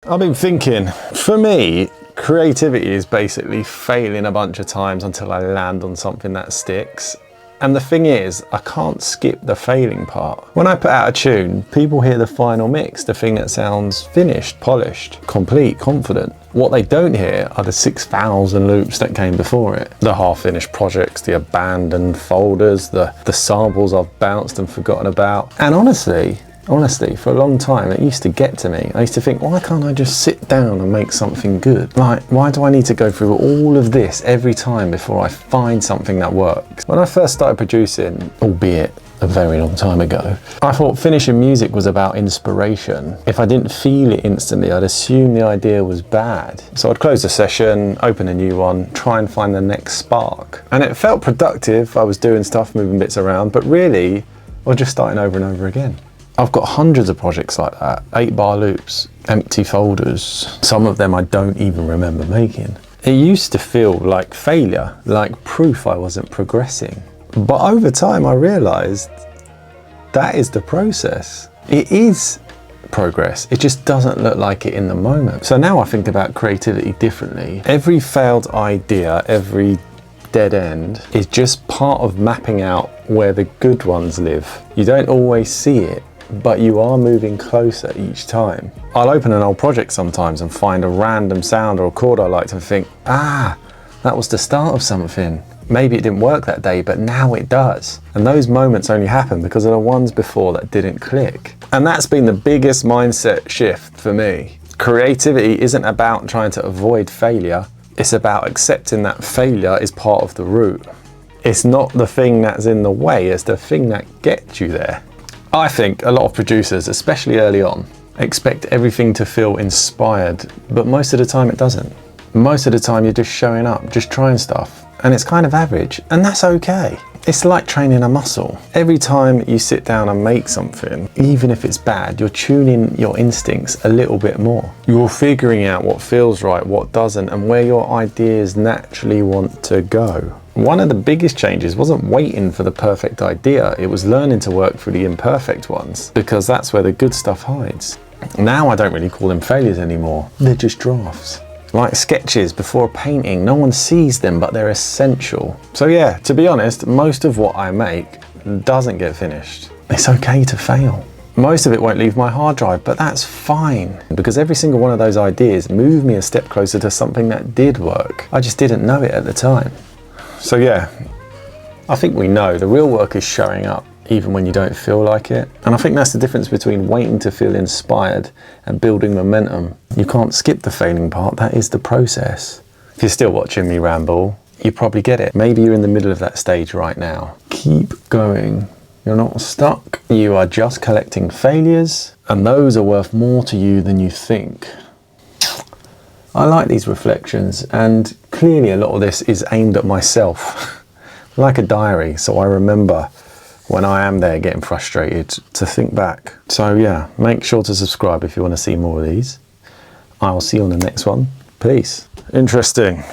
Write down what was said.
I've been thinking, for me, creativity is basically failing a bunch of times until I land on something that sticks. And the thing is, I can't skip the failing part. When I put out a tune, people hear the final mix, the thing that sounds finished, polished, complete, confident. What they don't hear are the 6,000 loops that came before it. The half-finished projects, the abandoned folders, the samples I've bounced and forgotten about. And honestly, for a long time, it used to get to me. I used to think, why can't I just sit down and make something good? Like, why do I need to go through all of this every time before I find something that works? When I first started producing, albeit a very long time ago, I thought finishing music was about inspiration. If I didn't feel it instantly, I'd assume the idea was bad. So I'd close the session, open a new one, try and find the next spark. And it felt productive. I was doing stuff, moving bits around, but really, I was just starting over and over again. I've got hundreds of projects like that, 8-bar loops, empty folders. Some of them I don't even remember making. It used to feel like failure, like proof I wasn't progressing. But over time I realized that is the process. It is progress, it just doesn't look like it in the moment. So now I think about creativity differently. Every failed idea, every dead end is just part of mapping out where the good ones live. You don't always see it, but you are moving closer each time. I'll open an old project sometimes and find a random sound or a chord I liked and think, that was the start of something. Maybe it didn't work that day, but now it does. And those moments only happen because of the ones before that didn't click. And that's been the biggest mindset shift for me. Creativity isn't about trying to avoid failure. It's about accepting that failure is part of the route. It's not the thing that's in the way, it's the thing that gets you there. I think a lot of producers, especially early on, expect everything to feel inspired, but most of the time it doesn't. Most of the time you're just showing up, just trying stuff, and it's kind of average, and that's okay. It's like training a muscle. Every time you sit down and make something, even if it's bad, you're tuning your instincts a little bit more. You're figuring out what feels right, what doesn't, and where your ideas naturally want to go. One of the biggest changes wasn't waiting for the perfect idea, it was learning to work through the imperfect ones, because that's where the good stuff hides. Now I don't really call them failures anymore, they're just drafts. Like sketches before a painting, no one sees them, but they're essential. So yeah, to be honest, most of what I make doesn't get finished. It's okay to fail. Most of it won't leave my hard drive, but that's fine, because every single one of those ideas moved me a step closer to something that did work. I just didn't know it at the time. So yeah, I think we know the real work is showing up even when you don't feel like it. And I think that's the difference between waiting to feel inspired and building momentum. You can't skip the failing part, that is the process. If you're still watching me ramble, you probably get it. Maybe you're in the middle of that stage right now. Keep going. You're not stuck. You are just collecting failures, and those are worth more to you than you think. I like these reflections, and clearly a lot of this is aimed at myself, like a diary, so I remember when I am there getting frustrated to think back. So yeah, make sure to subscribe if you want to see more of these. I'll see you on the next one. Peace. Interesting.